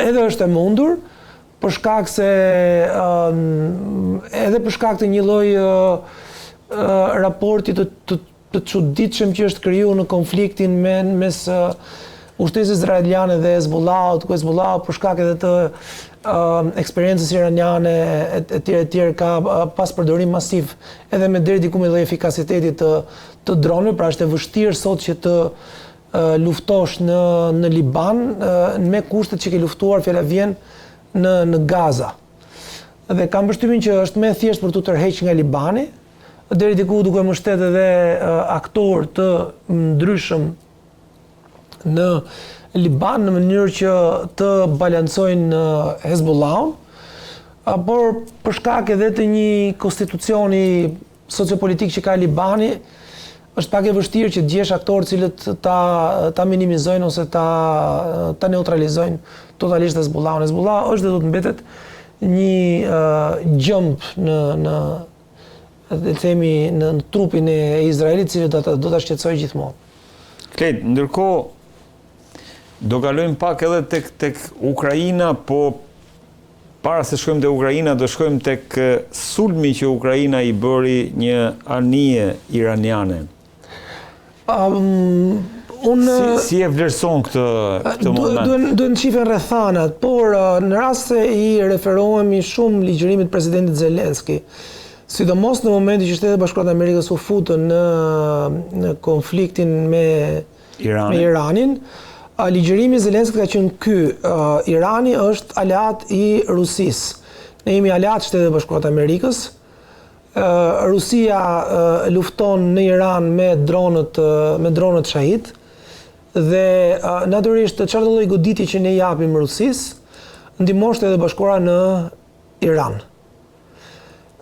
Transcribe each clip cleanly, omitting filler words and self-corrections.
edhe është e mundur, për shkak se edhe për shkak të një lloj raporti të çuditshëm që është krijuar në konfliktin mes ushtrisë izraeliane dhe Hezbollahut, ku Hezbollahu për shkak edhe të eksperiencës iraniane etj ka pas përdorim masiv edhe me deri diku me lloj efikasiteti të dronëve, pra është e vështirë sot që të luftosh në Liban me kushtet që ke luftuar fjala vjen në Gaza. Dhe kam përshtypjen që është më thjesht për tu tërheqë nga Libani, deri diku duke mbështetur edhe aktorë të ndryshëm në Liban në mënyrë që të balancojnë Hezbollahun, por për shkak edhe të një konstitucioni sociopolitik që ka Libani, është pak e vështirë që të gjesh aktorë cilët ta minimizojnë ose ta neutralizojnë totalisht Hezbollahun. Hezbollah është dhe do të mbetet një gjëmb në trupin e Izraelit, cili do ta shqetësojë gjithmonë. Klet, ndërkohë do kalojmë pak edhe tek Ukraina, po para se shkojmë te Ukraina, do shkojmë tek sulmi që Ukraina i bëri një anije iraniane. Si e vlerëson këtë moment? Duhen shifen rrethanat, por në rast se i referohemi shumë ligjërimit presidentit Zelenski, sidomos në momentin që Shtetet Bashkuara të Amerikës u futën në konfliktin me Iranin, ligjërimi i Zelenskit ka qenë ky: Irani është aleat i Rusisë. Ne jemi aleat Shtetet Bashkuara të Amerikës. Rusia lufton në Iran me dronët Shahid dhe natyrisht çfarë lloj goditje që ne japim Rusisë, ndihmon Shtetet Bashkuara në Iran.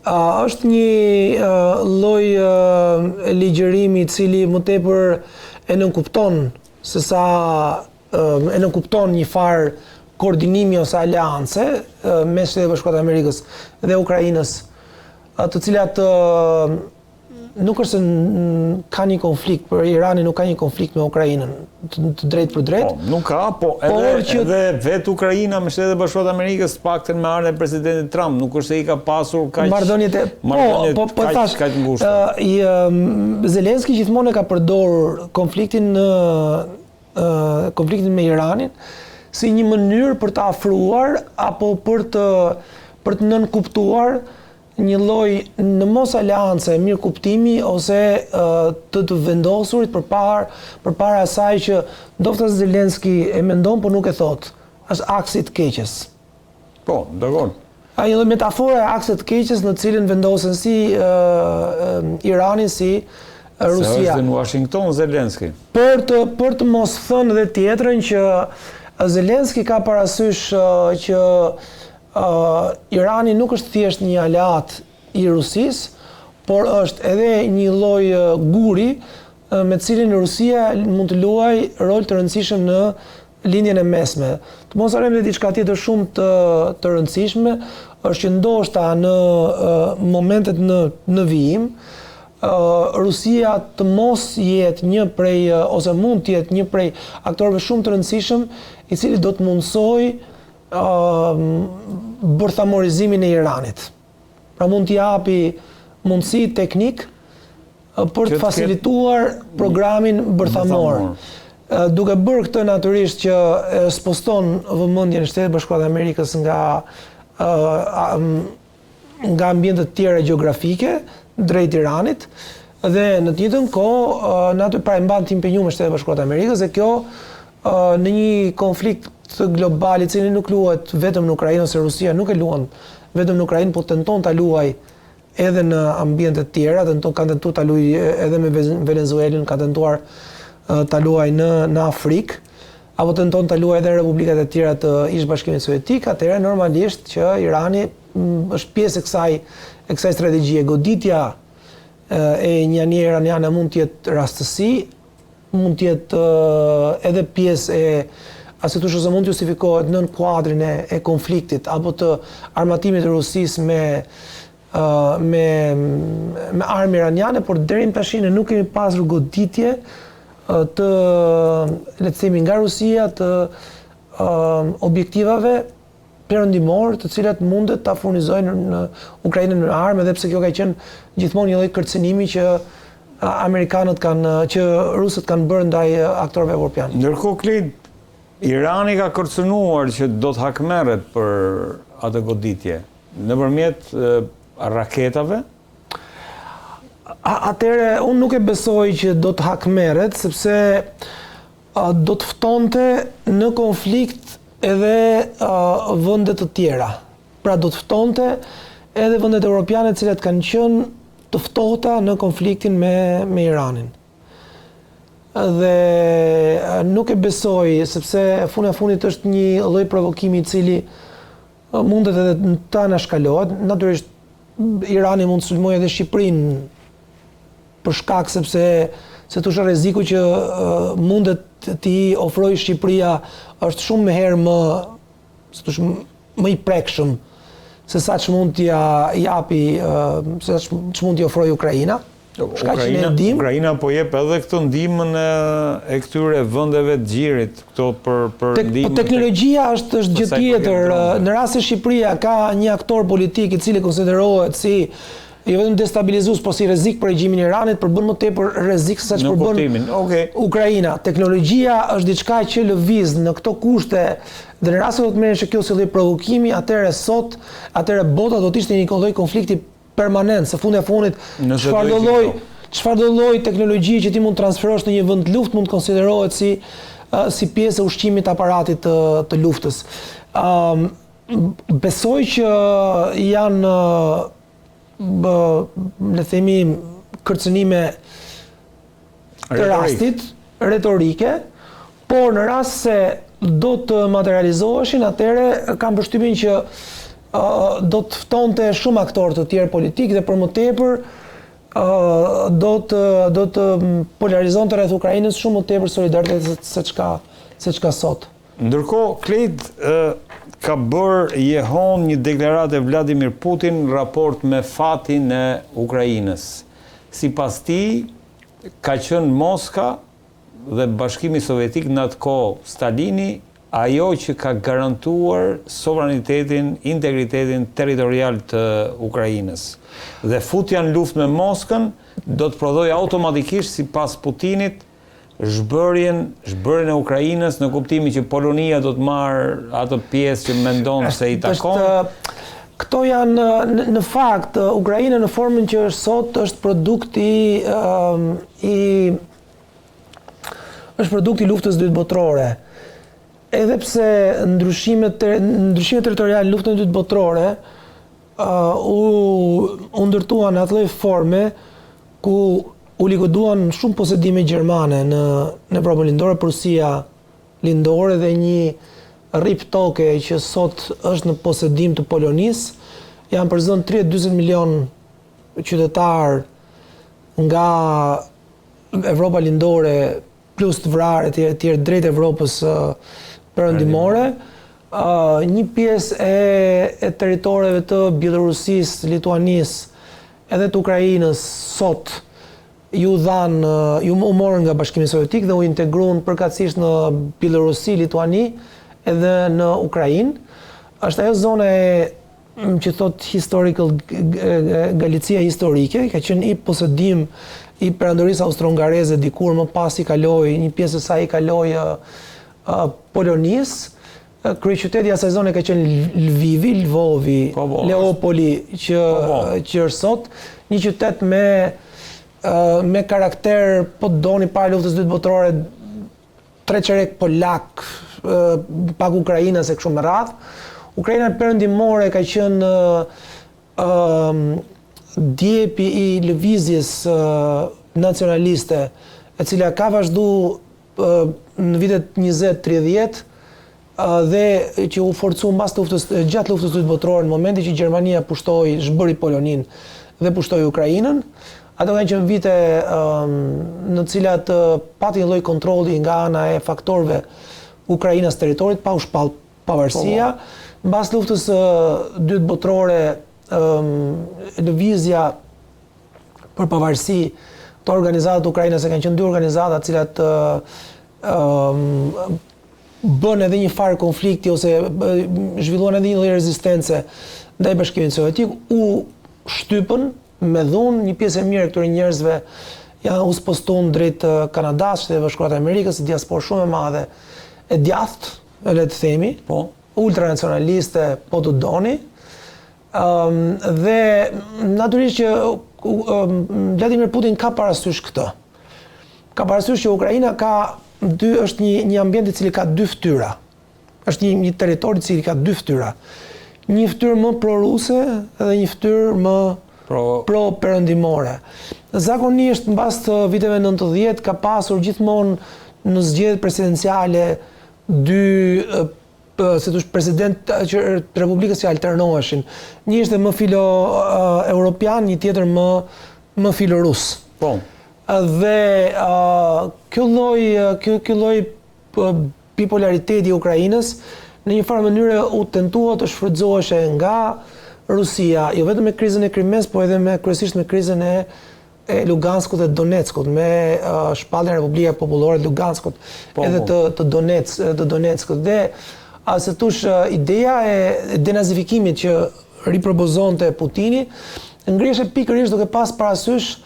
Është një lloj ligjërimi i cili më tepër e nënkupton sesa e nënkupton një farë koordinimi ose aleance mes Shtetet Bashkuara të Amerikës dhe Ukrainës, të cilat nuk është se ka një konflikt, për Irani nuk ka një konflikt me Ukrainën, të drejtë për drejtë. Nuk ka, po edhe vetë Ukraina me Shtetet Bashkuara të Amerikës, paktën me anën e presidentit Trump, nuk është se i ka pasur marrëdhëniet kaq ngushta. Zelenski gjithmonë e ka përdorur konfliktin me Iranin si një mënyrë për të afruar apo për të nënkuptuar një lloj në mos aleance, mirë kuptimi ose të vendosurit përpara asaj që ndofta Zelenski e mendon, por nuk e thot. Është aksi i keqes. Po, dakor. Ai një metaforë e aksit të keqes në cilën vendosen si Irani si Rusia. Se është në Washington Zelenski. Për të mos thënë dhe tjetrën që Zelenski ka parasysh që Irani nuk është thjesht një aleat i Rusisë, por është edhe një lloj guri me cilin Rusia mund të luajë rol të rëndësishëm në lindjen e mesme. Të mos harrojmë diçka tjetër shumë të rëndësishme, është që ndoshta në momentet në vijim, Rusia të mos jetë një prej, ose mund të jetë një prej aktorëve shumë të rëndësishëm, i cili do të mundsojë bërthamorizimin e Iranit. Pra mund t'i japi mundësi teknik për të facilituar programin bërthamor. Duke bërë këtë natyrisht që sposton vëmendjen e Shtetit Bashkuar të Amerikës nga ambientet tjera gjeografike drejt Iranit, dhe në të njëjtën kohë pra e mban të impenjuar me Shtetet Bashkuara të Amerikës, dhe kjo në një konflikt global i cili nuk luhet vetëm në Ukrainë, ose Rusia nuk e luan vetëm në Ukrainë, po tenton ta luajë edhe në ambiente të tjera, ka tentuar ta luajë edhe me Venezuelën, ka tentuar ta luajë në Afrikë, apo tenton ta luajë edhe republikat e tjera të Ish-Bashkimit Sovjetik, atëherë normalisht që Irani është pjesë e kësaj strategjie. Goditja e një anije iraniane mund të jetë rastësi, mund të jetë edhe pjesë e asë të shëse mund të justifikohet në kuadrin e konfliktit apo të armatimit të Rusisë me armë iraniane, por deri më tash ne nuk kemi pasur goditje le të themi nga Rusia të objektivave perëndimor të cilat mundet ta furnizojnë në Ukrainën në armë, edhe pse kjo ka qenë gjithmonë një lloj kërcënimi që që rusët kanë bërë ndaj aktorëve evropianë. Ndërkohë, Kled, Irani ka kërcënuar që do të hakmerret për atë goditje nëpërmjet raketave. Atëre, unë nuk e besoj që do të hakmerret, sepse do të ftonte në konflikt edhe vende të tjera. Pra do të ftonte edhe vendet evropiane të cilat kanë qenë të ftohta në konfliktin me Iranin. Dhe nuk e besoj, sepse funi fundit është një lloj provokimi i cili mundet edhe ta anashkalohet. Natyrisht Irani mund të sulmojë edhe Shqipërinë për shkak se tush rreziku që mundet t'i ofrojë Shqipëria është shumë më herë më i prekshëm se sa që mund t'ja japi, se sa që mund t'i ofrojë Ukraina. Ukraina po jep edhe këtë ndihmën e këtyre vendeve të gjirit, këto për ndihmën. Teknologjia është gjë tjetër. Në rast se Shqipëria ka një aktor politik i cili konsiderohet si jo vetëm destabilizues, por si rrezik për regjimin e Iranit, për bën më tepër rrezik se sa që përbën Ukraina. Teknologjia është diçka që lëviz në këto kushte, dhe në rast se do të merresh kjo si lloj provokimi, atëherë bota do të ishte një lloj konflikti permanent, se fundi fundit çfarëdo lloj teknologjie që ti mund transferosh në një vend luftë mund të konsiderohet si pjesë e ushqimit të aparatit të luftës. Besoj që janë le themi kërcënime të rastit, retorike, por në rast se do të materializoheshin, atëherë kam përshtypjen që do të ftonte shumë aktorë të tjerë politikë dhe për më tepër do të polarizonte rreth Ukrainës shumë më tepër solidaritet se çka sot. Ndërkohë, Kled, ka bërë jehon një deklaratë Vladimir Putin në raport me fatin e Ukrainës. Sipas tij, ka qenë Moska dhe Bashkimi Sovjetik në atë kohë, Stalini, ajo që ka garantuar sovranitetin, integritetin territorial të Ukrainës. Dhe futja në luftë me Moskën do të prodhojë automatikisht, sipas Putinit, zhbërjen e Ukrainës në kuptimin që Polonia do të marrë atë pjesë që mendon se i takon. Këto janë në fakt Ukraina në formën që është sot është produkt i luftës dytë botërore. Edhe pse ndryshimet territoriale në luftën e dytë botërore u ndërtuan në atë lloj forme ku u ligoduan shumë posedime gjermane në Evropën lindore, Prusia lindore dhe një rrip toke që sot është në posedim të Polonisë. Janë përzon 30-40 milion qytetar nga Evropa lindore plus të vrarë e tjerë drejt Evropës perëndimore. Një pjesë e territoreve të Bielorusisë, Lituanisë edhe të Ukrainës sot u morën nga Bashkimi Sovjetik dhe u integruan përkatësisht në Bielorusi, Lituani edhe në Ukrainë. Është ajo zona që thot historical Galicia historike, ka qenë i posedim i perandorisë austro-hungareze dikur, më pas i kaloi një pjesë e saj i kaloi Polonisë. Kryeqyteti i asaj zone ka qenë Lvivi, Lvovi, Leopoli që është sot një qytet me karakter, po doni para luftës dytë botërore, treqerek polak, pak Ukraina se kështu me radhë. Ukraina perëndimore ka qenë djepi i lëvizjes nacionaliste, e cila ka vazhdu në vitet 20-30 dhe që u forcu gjatë luftës dytë botërore në momenti që Gjermania zhbëri Poloninë dhe pushtoi Ukrainën. Ato kanë qenë vite në cilat pati një lloj kontrolli nga ana e faktorëve Ukrainas territorit, pa u shpall pavarësia. Mbas luftës dytë botërore, lëvizja për pavarësi të organizatat ukrainase kanë qenë dy organizata të cilat bën edhe një farë konflikti ose zhvilluan edhe një lloj rezistence ndaj Bashkimit Sovjetik, u shtypën me dhunë një pjesë e mirë e këtyre njerëzve janë u spostuan drejt Kanadas, Shtetit Bashkuar të Amerikës, diasporë shumë e madhe e djathtë, le të themi, ultranacionaliste, po të doni. Dhe natyrisht që Vladimir Putin ka parasysh këtë. Ka parasysh që Ukraina është një ambient i cili ka dy fytyra. Është një territor i cili ka dy fytyra. Një fytyrë më pro-ruse dhe një fytyrë më pro-perëndimore. Zakonisht mbas të viteve 90 ka pasur gjithmonë në zgjedhjet presidenciale dy president të Republikës që alternoheshin. Një ishte më filo-europian, një tjetër më filo-rus. Po. Dhe ky lloj bipolariteti i Ukrainës në një farë mënyrë u tentua të shfrytëzohej nga Rusia, jo vetëm me krizën e Krimes, po edhe kryesisht me krizën e Luganskut dhe Donetskut, me shpalljen e Republikës Popullore të Luganskut, edhe të Donetskut. Dhe se tush ideja e denazifikimit që ripropozonte Putini ngrihej pikërisht duke pas parasysh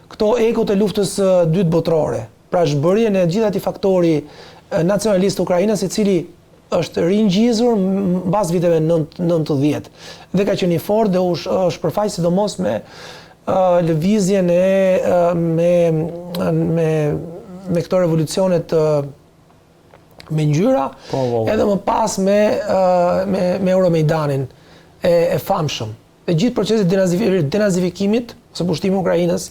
këto ekot e luftës dytë botërore. Pra zhbërjen e gjithë atij faktori nacionalist ukrainas i cili është ringjizur mbas viteve 90 dhe ka qenë i fortë dhe është përfaqësuar sidomos me lëvizjen me këto revolucionet me ngjyra, edhe më pas me Euromaidanin e famshëm. Dhe gjithë procesi denazifikimit ose pushtimi i Ukrainës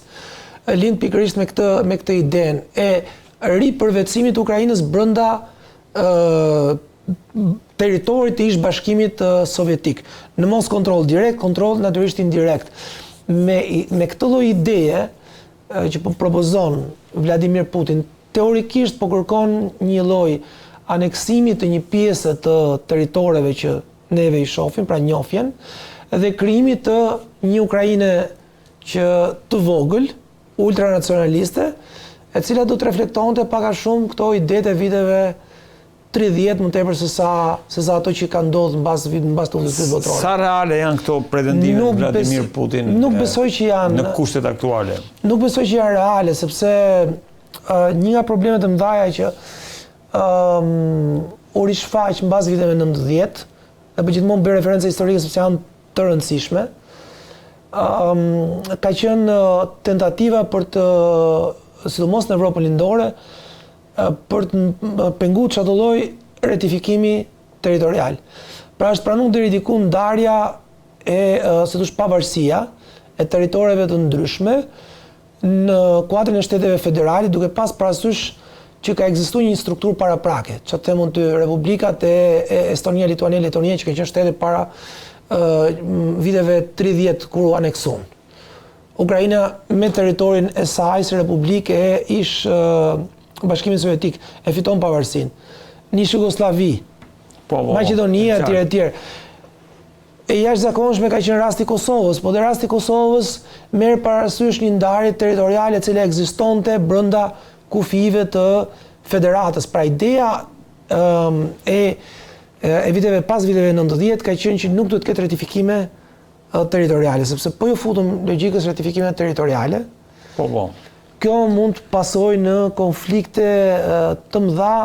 lind pikërisht me këtë idenë e ripërvetësimit të Ukrainës brenda territorit të ish bashkimit sovjetik. Në mos kontroll direkt, kontroll natyrisht indirekt. Me këtë lloj ideje që po propozon Vladimir Putin, teorikisht po kërkon një lloj aneksimi të një pjesë të territoreve që neve i shohim, pra njohjen, dhe krijimi të një Ukraine që të vogël, ultranacionaliste, e cila do të reflektonte pak a shumë këto idetë e viteve 30 më tepër se sa ato që kanë ndodhur mbas të luftës botërore. Sa reale janë këto pretendime Vladimir Putin? Nuk besoj që janë në kushtet aktuale. Nuk besoj që janë reale, sepse një nga problemet e mëdha që u rishfaq mbas viteve 90, dhe për gjithmonë bëj referencë historike sepse janë të rëndësishme, ka qenë tentativa për të, sidomos në Evropën lindore, për të penguar çdo lloj ratifikimi territorial. Pra është pranuar deri diku ndarja pavarësia e territoreve të ndryshme në kuadrin e shteteve federale, duke pas parasysh që ka ekzistuar një strukturë paraprake, që të themon të republikat e Estonia, Lituania, Letonia që kanë qenë shtete para viteve 30 kur u aneksuan. Ukraina me territorin e saj si republikë e ish Bashkimit Sovjetik e fiton pavarësinë. Një Jugosllavi, Maqedonia etj. E jashtëzakonshme ka qenë rasti i Kosovës, po dhe rasti i Kosovës merr parasysh një ndarje territoriale e cila ekzistonte brenda kufive të federatës. Pra ideja e viteve pas viteve 90 ka qenë që nuk duhet të ketë ratifikime territoriale, sepse po ju futëm logjikës ratifikime territoriale. Kjo mund të pasojë në konflikte të mëdha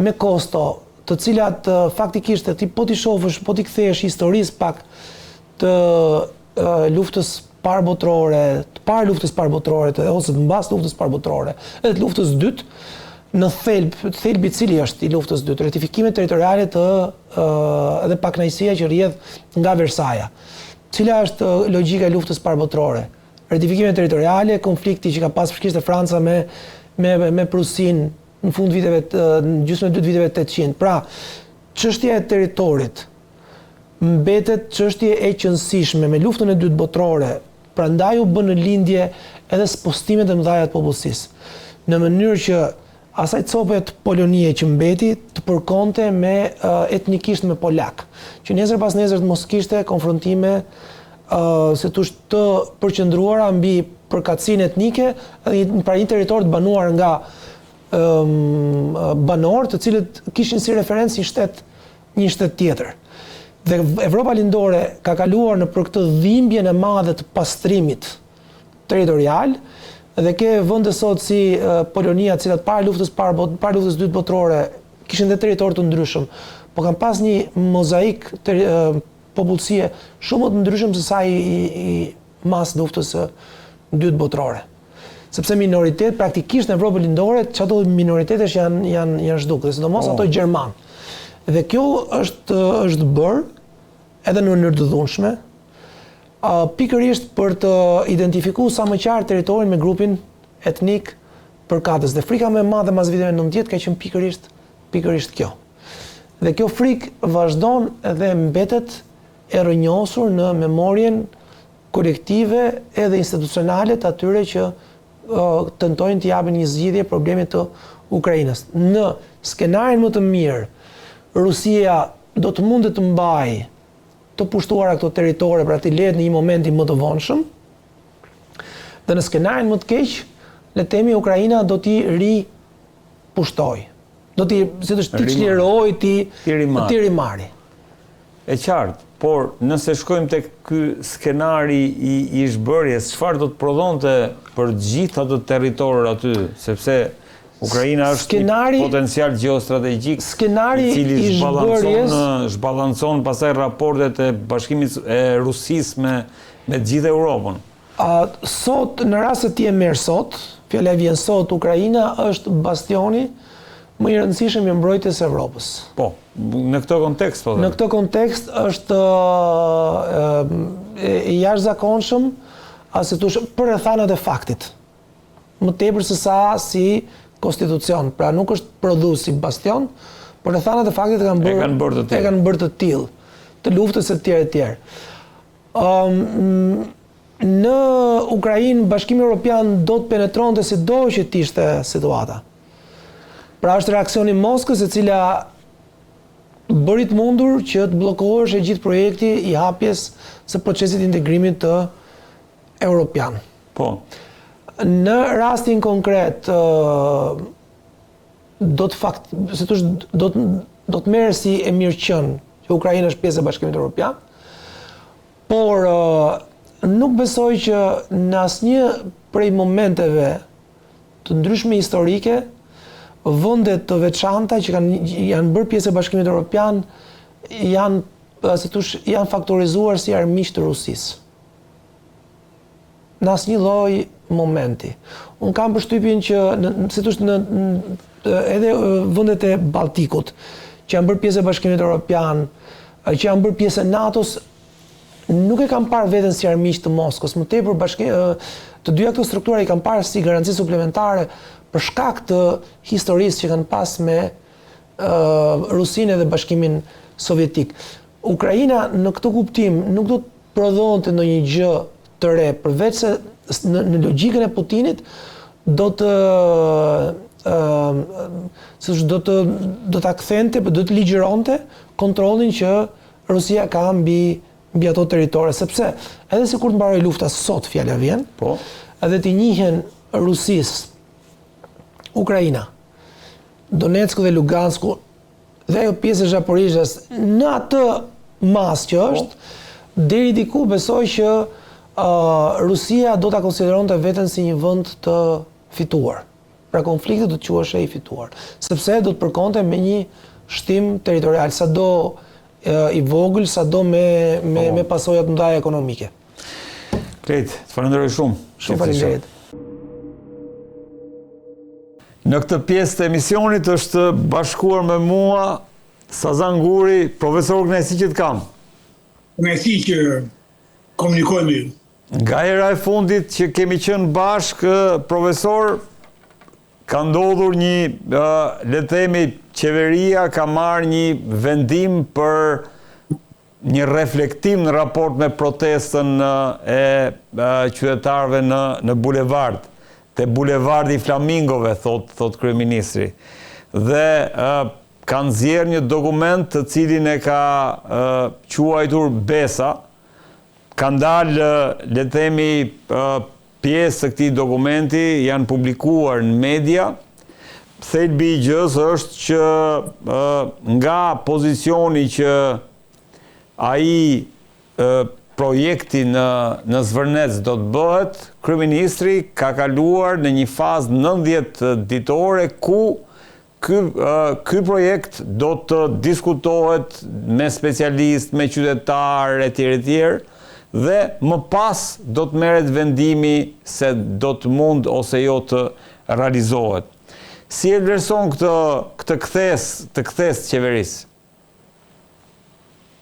me kosto, të cilat faktikisht ti po t'i shohësh, po t'i kthehesh historisë pak të luftës parabotërore, të parë luftës parabotërore ose mbas luftës parabotërore, edhe të luftës dytë, në thelbi i cili është i luftës dytë, ratifikimet territoriale edhe pakënaqësia që rrjedh nga Versaja. Cila është logjika e luftës parabotërore? Ratifikime territoriale, konflikti që ka pas përkisht e Franca me Prusin në fund gjysmën e dytë viteve 800. Pra, çështja e territorit mbetet çështje e qëndësishme me luftën e dytë botërore, prandaj u bën në lindje edhe spostimet e mëdha të popullsisë, në mënyrë që asaj cope të Polonie që mbeti të përkonte etnikisht me polak, që nesër pas nesër të mos kishte konfrontime të përqendruara mbi përkatësinë etnike, pra një territor të banuar nga banor të cilët kishin si referencë një shtet tjetër. Dhe Evropa Lindore ka kaluar në për këtë dhimbjen e madhe të pastrimit territorial, dhe ke vende sot si Polonia, të cilat para luftës dytë botërore kishin dhe territor të ndryshëm, po kanë pas një mozaik popullsie shumë të ndryshëm se sa i mas luftës së dytë botërore. Sepse minoritet praktikisht në Evropën Lindore, çato minoritetesh janë zhduk, dhe sidomos ato gjerman. Dhe kjo është bërë edhe në mënyrë të dhunshme, pikërisht për të identifikuar sa më qartë territorin me grupin etnik përkatës. Dhe frika më e madhe mas viteve 90 ka qenë pikërisht kjo. Dhe kjo frikë vazhdon dhe mbetet e rrënjosur në memorien kolektive edhe institucionale të atyre që tentojnë të japin një zgjidhje problemit të Ukrainës. Në skenarin më të mirë, Rusia do të mundet të mbajë të pushtuara këto territore pra t'i lehet në një momenti më të vonshëm. Dhe në skenarin më të keq, le të themi Ukraina do t'i ripushtojë. Do t'i çlirojë, t'i rimari. E qartë, por nëse shkojmë tek ky skenari i zhbërjes, çfarë do të prodhonte për gjithë ato territorë aty, sepse Ukraina është një potencial gjeostrategjik i cili zhballancon pastaj raportet e Bashkimit e Rusisë me gjithë Europën. Sot, në rast se ti e merr sot, fjala vjen sot, Ukraina është bastioni më i rëndësishëm i mbrojtjes së Evropës. Po, në këtë kontekst po. Në këtë kontekst është i jashtëzakonshëm, si thosh, për rrethanat e faktit. Më tepër se sa si konstitucion, pra nuk është prodhues si bastion, por rrethanat e faktit e kanë bërë të tillë, të luftës e të tjerë. Në Ukrainë, Bashkimi Evropian do të penetronte sido që të ishte situata. Pra është reaksioni i Moskës e cila bëri të mundur që të bllokohesh e gjithë projekti i hapjes së procesit integrimit të europian. Po. Në rastin konkret do të merr si e mirëqen që Ukraina është pjesë e Bashkimit Evropian, por nuk besoj që në asnjë prej momenteve të ndryshme historike vendet të veçanta që janë bërë pjesë e Bashkimit Evropian janë faktorizuar si armiq të Rusisë. Në asnjë lloj momenti. Unë kam përshtypjen që edhe vendet e Balltikut, që janë bërë pjesë e Bashkimit Evropian, që janë bërë pjesë e NATO-s, nuk e kam parë veten si armiq të Moskës. Më tepër të dyja këto struktura i kam parë si garanci suplementare për shkak të historisë që kanë pas me Rusinë dhe Bashkimin Sovjetik. Ukraina në këtë kuptim nuk do të prodhonte ndonjë gjë të re, përveç se në logjikën e Putinit do ta kthente, do të ligjëronte kontrollin që Rusia ka mbi ato territore, sepse edhe sikur të mbaroj lufta sot, fjala vjen, po, edhe të njihen Rusisë Ukraina, Donetsku dhe Lugansku dhe ajo pjesë e Zaporizhës në atë masë që është, deri diku besoj që Rusia do ta konsideronte veten si një vend të fituar. Pra konflikti do të quhej i fituar, sepse do të përkonte me një shtim territorial, sado i vogël, sado me pasoja të mëdha ekonomike. Krejt, të falenderoj shumë. Shumë faleminderit. Në këtë pjesë të emisionit është bashkuar me mua Sazan Guri, profesor, kënaqësi që të kam. Kënaqësi që komunikojmë. Nga era e fundit që kemi qenë bashkë, profesor, ka ndodhur një, le të themi, qeveria ka marrë një vendim për një reflektim në raport me protestën e qytetarëve në bulevard. Te bulevardi Flamingove, thot kryeministri. Dhe kanë nxjerrë një dokument të cilin e ka quajtur Besa. Kanë dalë, le të themi, pjesë të këtij dokumenti janë publikuar në media, thelbi i gjës është që nga pozicioni që ai projekti në Zvërnec do të bëhet, kryeministri ka kaluar në një fazë 90 ditore ku ky projekt do të diskutohet me specialist, me qytetar etj. Dhe më pas do të merret vendimi se do të mund ose jo të realizohet. Si e vlerëson këtë kthes qeverisë?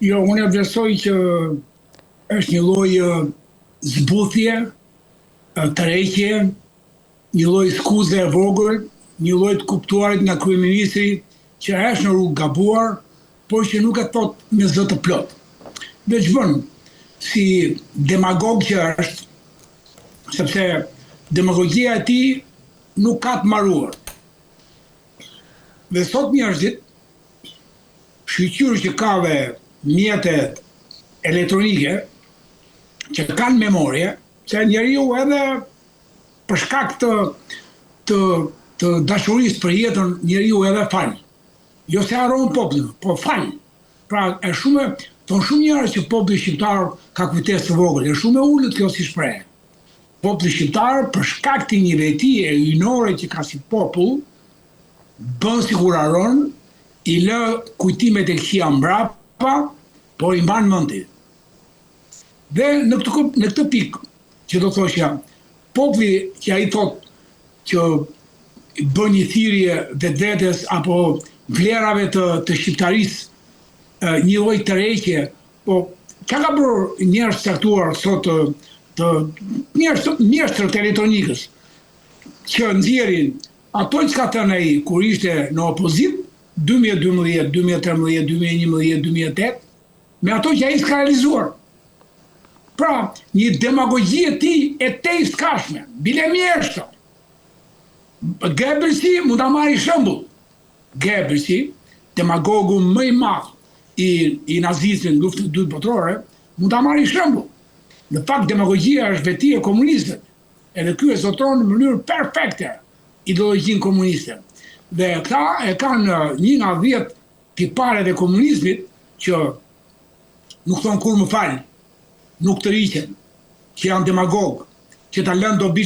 Jo, unë e vlerësoj që është një lloj zbuthje, tërheqje, një lloj skuze e vogël, një lloj të kuptuarit nga kryeministri që është në rrugë gabuar, por që nuk e thot me zë të plot. Dhe ç'bën si demagog që është, sepse demagogjia e tij nuk ka të mbaruar. Dhe sot njerëzit, shqyqyrë që ka dhe mjetet elektronike, që kanë memorie, se njeriu edhe për shkak të dashurisë për jetën, njeriu edhe fal. Jo se harron popullin, po fal. Pra thonë shumë njerëz që populli shqiptar ka kujtesë të vogël, është shumë e ulët kjo si shprehje. Populli shqiptar për shkak të një vetie hyjnore që ka si popull, bën sikur harron, i lë kujtimet e këqija mbrapa, por i mban mendin. Dhe në këtë pikë që do thoshja, populli që ai thot që bën një thirrje vetvetes apo vlerave të shqiptarisë, një lloj tërheqje, po çka ka bërë njerëz caktuar sot të mjeshtrat elektronikës që nxjerrin ato që ka thënë ai kur ishte në opozit 2012, 2013, 2011, 2008, me ato që ai s'ka realizuar. Pra, një demagogji e tij e skashme, bile mjeshtro. Goebbelsi mund ta marrë shembull. Goebbelsi, demagogu më i madh i nazistit në luftën e dytë botërore, mund ta marrë shembull. Në fakt demagogjia është veti e komunistëve. Edhe ky e zotron në mënyrë perfekte ideologjinë komuniste. Dhe këta e kanë një nga 10 tiparet e komunizmit që nuk thonë kur më fal, nuk të riqen, që janë demagog, që ta lënë dobi